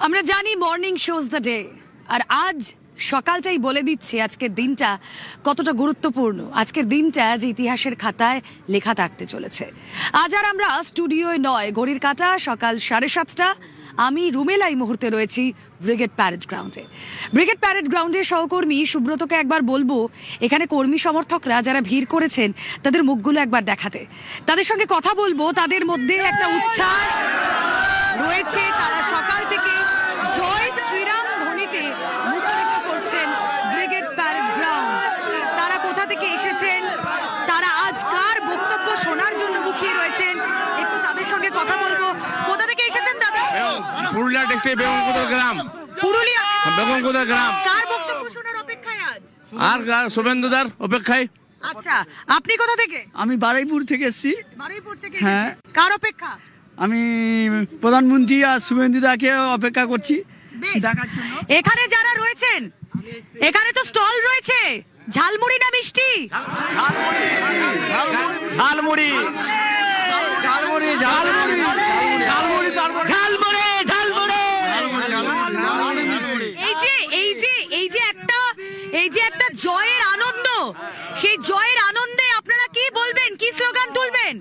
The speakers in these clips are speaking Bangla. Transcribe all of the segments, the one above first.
আমরা জানি মর্নিং শোজ দ্য ডে, আর আজ সকালটাই বলে দিচ্ছে আজকের দিনটা কতটা গুরুত্বপূর্ণ। আজকের দিনটা যে ইতিহাসের খাতায় লেখা থাকতে চলেছে। আজ আর আমরা স্টুডিওয় নয়, ঘড়ির কাঁটা সকাল 7:30। আমি রুমেলা এই মুহূর্তে রয়েছি ব্রিগেড প্যারেড গ্রাউন্ডে। ব্রিগেড প্যারেড গ্রাউন্ডের সহকর্মী সুব্রতকে একবার বলবো এখানে কর্মী সমর্থকরা যারা ভিড় করেছেন তাদের মুখগুলো একবার দেখাতে, তাদের সঙ্গে কথা বলবো। তাদের মধ্যে একটা উচ্ছ্বাস রয়েছে, তারা সকাল থেকে জয় শ্রীরাম ধ্বনিতে মুখরিত করছেন ব্রিগেড প্যারেড গ্রাউন্ড। তারা কোথা থেকে এসেছেন, তারা আজ কার বক্তব্য শোনার জন্য মুখিয়ে রয়েছেন, একটু তাদের সঙ্গে কথা বলবো। কোথা থেকে এসেছেন দাদা? পুরুলিয়া ডিস্ট্রিক্ট বেগমকুদা গ্রাম। পুরুলিয়া বেগমকুদা গ্রাম। কার বক্তব্য শোনার অপেক্ষায় আজ? আর শুভেন্দুদার অপেক্ষায়। আচ্ছা, আপনি কোথা থেকে? আমি বারুইপুর থেকে এসেছি। বারুইপুর থেকে হ্যাঁ। এসেছেন। কার অপেক্ষা? আমি প্রধানমন্ত্রী আর শুভেন্দুদাকে অপেক্ষা করছি বেশ। দেখার জন্য। এখানে যারা রয়েছেন, এখানে তো স্টল রয়েছে, ঝালমুড়ি না মিষ্টি? ঝালমুড়ি ঝালমুড়ি ঝালমুড়ি ঝালমুড়ি ঝালমুড়ি ঝালমুড়ি। এই যে একটা জয়ের আনন্দ, সেই জয়ের আনন্দে আপনারা কি বলবেন, কি স্লোগান তুলবেন?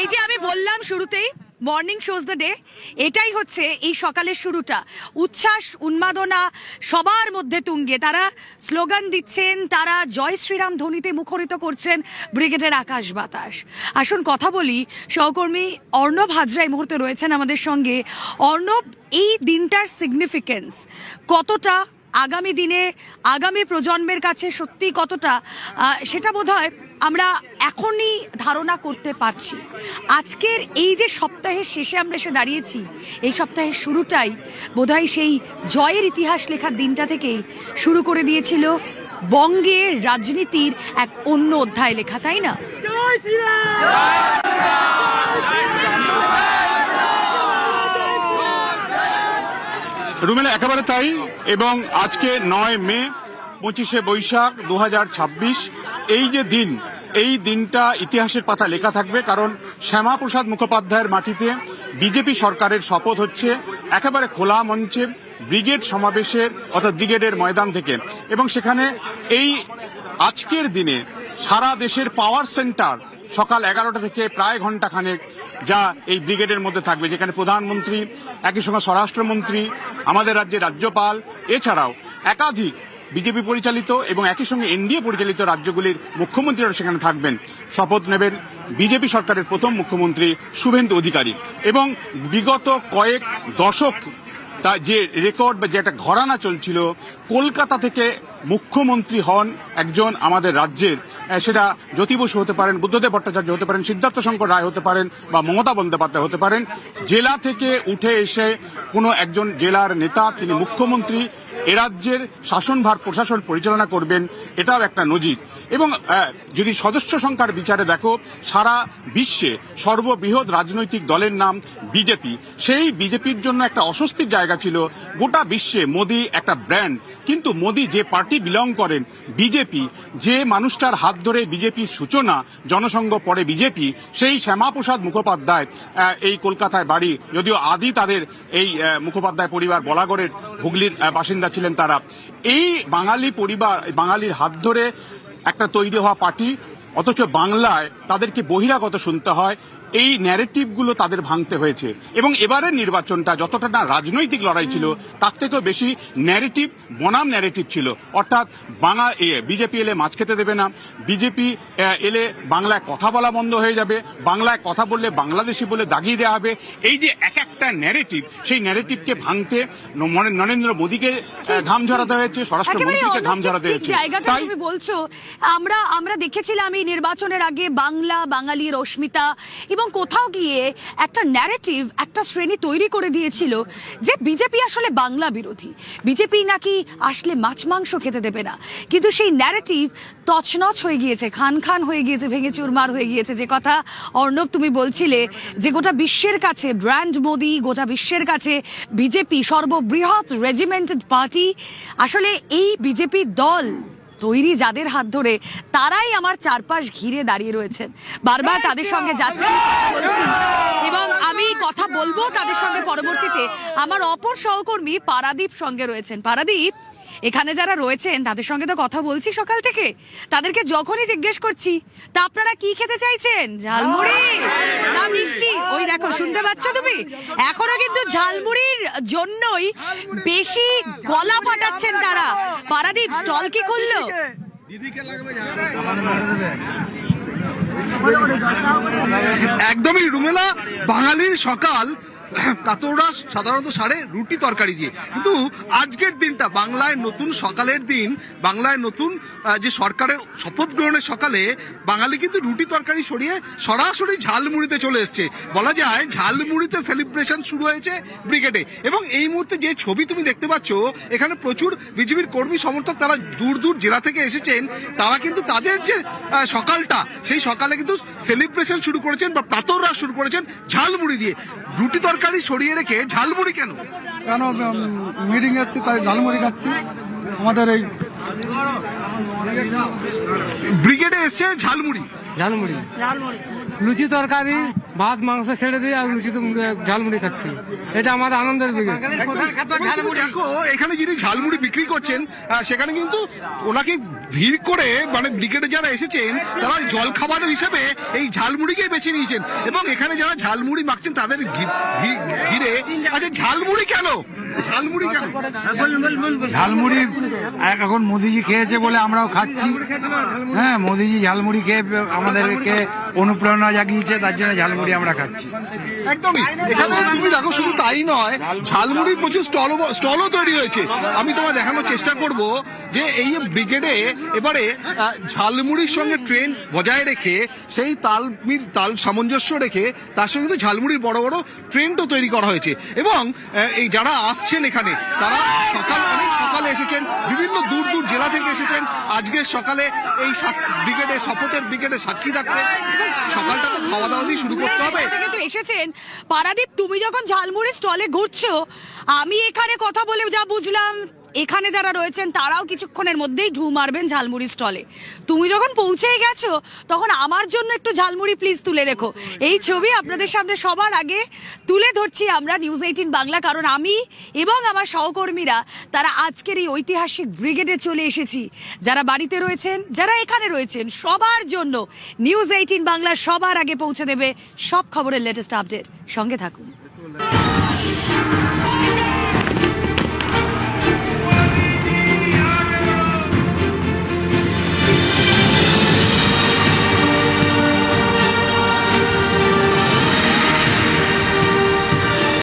এই যে আমি বললাম শুরুতেই মর্নিং শোজ দ্য ডে, এটাই হচ্ছে এই সকালের শুরুটা। উচ্ছ্বাস উন্মাদনা সবার মধ্যে তুঙ্গে, তারা স্লোগান দিচ্ছেন, তারা জয় শ্রীরাম ধ্বনিতে মুখরিত করছেন ব্রিগেডের আকাশ বাতাস। আসুন কথা বলি, সহকর্মী অর্ণব হাজরা এই মুহূর্তে রয়েছেন আমাদের সঙ্গে। অর্ণব, এই দিনটার সিগনিফিকেন্স কতটা আগামী দিনে আগামী প্রজন্মের কাছে সত্যি কতটা, সেটা বোধহয় আমরা এখনই ধারণা করতে পারছি। আজকের এই যে সপ্তাহের শেষে আমরা এসে দাঁড়িয়েছি, এই সপ্তাহের শুরুটাই বোধহয় সেই জয়ের ইতিহাস লেখার দিনটা থেকেই শুরু করে দিয়েছিল বঙ্গের রাজনীতির এক অন্য অধ্যায় লেখা, তাই না? রুমেলা, একেবারে তাই। এবং আজকে 9 মে 25শে বৈশাখ 2026, এই যে দিন, এই দিনটা ইতিহাসের পাতা লেখা থাকবে। কারণ শ্যামাপ্রসাদ মুখোপাধ্যায়ের মাটিতে বিজেপি সরকারের শপথ হচ্ছে একেবারে খোলা মঞ্চে ব্রিগেড সমাবেশের, অর্থাৎ ব্রিগেডের ময়দান থেকে। এবং সেখানে এই আজকের দিনে সারা দেশের পাওয়ার সেন্টার সকাল 11টা থেকে প্রায় ঘণ্টাখানেক যা এই ব্রিগেডের মধ্যে থাকবে, যেখানে প্রধানমন্ত্রী, একই সঙ্গে স্বরাষ্ট্রমন্ত্রী, আমাদের রাজ্যের রাজ্যপাল, এছাড়াও একাধিক বিজেপি পরিচালিত এবং একই সঙ্গে এনডিএ পরিচালিত রাজ্যগুলির মুখ্যমন্ত্রীরা সেখানে থাকবেন। শপথ নেবেন বিজেপি সরকারের প্রথম মুখ্যমন্ত্রী শুভেন্দু অধিকারী। এবং বিগত কয়েক দশক তা যে রেকর্ড বা যে একটা ঘরানা চলছিল, কলকাতা থেকে মুখ্যমন্ত্রী হন একজন আমাদের রাজ্যের, সেটা জ্যোতি বসু হতে পারেন, বুদ্ধদেব ভট্টাচার্য হতে পারেন, সিদ্ধার্থ শঙ্কর রায় হতে পারেন, বা মমতা বন্দ্যোপাধ্যায় হতে পারেন। জেলা থেকে উঠে এসে কোনো একজন জেলার নেতা তিনি মুখ্যমন্ত্রী এ রাজ্যের শাসনভার প্রশাসন পরিচালনা করবেন, এটাও একটা নজির। এবং যদি সদস্য সংখ্যার বিচারে দেখো, সারা বিশ্বে সর্ববৃহৎ রাজনৈতিক দলের নাম বিজেপি। সেই বিজেপির জন্য একটা অস্বস্তির জায়গা ছিল গোটা বিশ্বে। মোদি একটা ব্র্যান্ড, কিন্তু মোদি যে পার্টি বিলং করেন, বিজেপি, যে মানুষটার হাত ধরে বিজেপির সূচনা, জনসংঘ পরে বিজেপি, সেই শ্যামাপ্রসাদ মুখোপাধ্যায় এই কলকাতায় বাড়ি, যদিও আদি তাদের এই মুখোপাধ্যায় পরিবার বলাগড়ের হুগলির বাসিন্দা ছিলেন তারা। এই বাঙালি পরিবার, বাঙালির হাত ধরে একটা তৈরি হওয়া পার্টি, অথচ বাংলায় তাদেরকে বহিরাগত শুনতে হয়। এই ন্যারেটিভগুলো তাদের ভাঙতে হয়েছে। এবং এবারের নির্বাচনটা যতটা না রাজনৈতিক লড়াই ছিল, তার থেকেও বেশি ন্যারেটিভ বনাম ন্যারেটিভ ছিল। অর্থাৎ বিজেপি এলে মাছ খেতে দেবে না, বিজেপি এলে বাংলায় কথা বলা বন্ধ হয়ে যাবে, বাংলায় কথা বললে বাংলাদেশি বলে দাগিয়ে দেওয়া হবে। এই যে এক একটা ন্যারেটিভ, সেই ন্যারেটিভকে ভাঙতে নরেন্দ্র মোদীকে ঘাম ঝরাতে হয়েছে, স্বরাষ্ট্রমন্ত্রীকে ঘাম ঝরাতে হয়েছে। জায়গাটা তুমি বলছো, আমরা দেখেছিলাম এই নির্বাচনের আগে বাংলা, বাঙালির অস্মিতা, এবং কোথাও গিয়ে একটা ন্যারেটিভ, একটা শ্রেণী তৈরি করে দিয়েছিল যে বিজেপি আসলে বাংলা বিরোধী, বিজেপি নাকি আসলে মাছ মাংস খেতে দেবে না। কিন্তু সেই ন্যারেটিভ তছনছ হয়ে গিয়েছে, খান খান হয়ে গিয়েছে, ভেঙে চুরমার হয়ে গিয়েছে। যে কথা অর্ণব তুমি বলছিলে, যে গোটা বিশ্বের কাছে ব্র্যান্ড মোদি, গোটা বিশ্বের কাছে বিজেপি সর্ববৃহৎ রেজিমেন্টেড পার্টি, আসলে এই বিজেপি দল তৈরি যাদের হাত ধরে, তারাই আমার চারপাশ ঘিরে দাঁড়িয়ে রয়েছেন। বারবার তাদের সঙ্গে যাচ্ছি, কথা বলছি এবং আমি কথা বলবো তাদের সঙ্গে পরবর্তীতে। আমার অপর সহকর্মী পারাদীপ সঙ্গে রয়েছেন। পারাদীপ, এখানে যারা রয়েছেন তাদের সঙ্গে তো কথা বলছি সকাল থেকে, তাদেরকে যখনই জিজ্ঞেস করছি তা আপনারা কি খেতে চাইছেন, ঝালমুড়ি না মিষ্টি? ওই দেখো, শুনতে পাচ্ছ তুমি? এখনো কিন্তু ঝালমুড়ির জন্যই বেশি গলা ফাটাচ্ছেন তারা। পারাদীপ, স্টল কি খুললো? একদমই রুমেলা, বাঙালির সকাল কাতরা সাধারণত সারে রুটি তরকারি দিয়ে, কিন্তু আজকের দিনটা বাংলায় নতুন সকালের দিন, বাংলায় নতুন যে সরকারের শপথ গ্রহণের সকালে বাঙালি কিন্তু রুটি তরকারি সরিয়ে সরাসরি ঝালমুড়িতে চলে এসছে। বলা যায় ঝালমুড়িতে সেলিব্রেশন শুরু হয়েছে ব্রিগেডে। এবং এই মুহূর্তে যে ছবি তুমি দেখতে পাচ্ছ, এখানে প্রচুর বিজেপির কর্মী সমর্থক, তারা দূর দূর জেলা থেকে এসেছেন। তারা কিন্তু তাদের যে সকালটা, সেই সকালে কিন্তু সেলিব্রেশন শুরু করেছেন বা প্রাতরাশ শুরু করেছেন ঝালমুড়ি দিয়ে। রুটি তরকারি সরিয়ে রেখে ঝালমুড়ি কেন? মিটিং যাচ্ছি তাই ঝালমুড়ি খাচ্ছি। আমাদের এই ব্রিগেডে এসছে ঝালমুড়ি। ঝালমুড়ি লুচি তরকারি ভাত মাংস ছেড়ে দিয়ে আর লুচি ঝালমুড়ি খাচ্ছি, এটা আমাদের আনন্দের ব্রিগেড। দেখো, এখানে যিনি ঝালমুড়ি বিক্রি করছেন সেখানে কিন্তু ওনাকে ভিড় করে, মানে ব্রিগেডে যারা এসেছেন তারা জল খাবারের হিসেবে এই ঝালমুড়িকে বেছে নিয়েছেন। এবং এখানে যারা ঝালমুড়ি মাখছেন তাদের ঘিরে। আচ্ছা, ঝালমুড়ি কেন? ঝালমুড়ি কেন? ঝালমুড়ি এখন মোদিজি খেয়েছে বলে আমরাও খাচ্ছি। হ্যাঁ, মোদিজি ঝালমুড়ি খেয়ে আমাদেরকে অনুপ্রেরণা জাগিয়েছে, তার জন্য ঝালমুড়ি আমরা খাচ্ছি। একদমই। এখানে তুমি দেখো, শুধু তাই নয়, ঝালমুড়ির প্রচুর স্টলও তৈরি হয়েছে। আমি তোমায় দেখানোর চেষ্টা করব যে এই ব্রিগেডে এবারে ঝালমুড়ির সঙ্গে ট্রেন বজায় রেখে, সেই তাল সামঞ্জস্য রেখে তার সঙ্গে কিন্তু ঝালমুড়ির বড় বড় ট্রেনও তৈরি করা হয়েছে। এবং এই যারা আসছেন এখানে, তারা অনেক সকালে এসেছেন, বিভিন্ন দূর দূর জেলা থেকে এসেছেন আজকের সকালে এই ব্রিগেডে, শপথের ব্রিগেডে সাক্ষী থাকতে। সকালটা তো খাওয়া দাওয়া দিয়ে শুরু করতে হবে। কিন্তু এসেছেন পারাদীপ, তুমি যখন ঝালমুড়ি স্টলে ঘুরছো, আমি এখানে কথা বলে যা বুঝলাম, এখানে যারা রয়েছেন তারাও কিছুক্ষণের মধ্যেই ঢু মারবেন ঝালমুড়ি স্টলে। তুমি যখন পৌঁছেই গেছো, তখন আমার জন্য একটু ঝালমুড়ি প্লিজ তুলে রেখো। এই ছবি আপনাদের সামনে সবার আগে তুলে ধরছি আমরা নিউজ 18 বাংলা, কারণ আমি এবং আমার সহকর্মীরা তারা আজকের এই ঐতিহাসিক ব্রিগেডে চলে এসেছি। যারা বাড়িতে রয়েছেন, যারা এখানে রয়েছেন, সবার জন্য নিউজ 18 বাংলা সবার আগে পৌঁছে দেবে সব খবরের লেটেস্ট আপডেট। সঙ্গে থাকুন।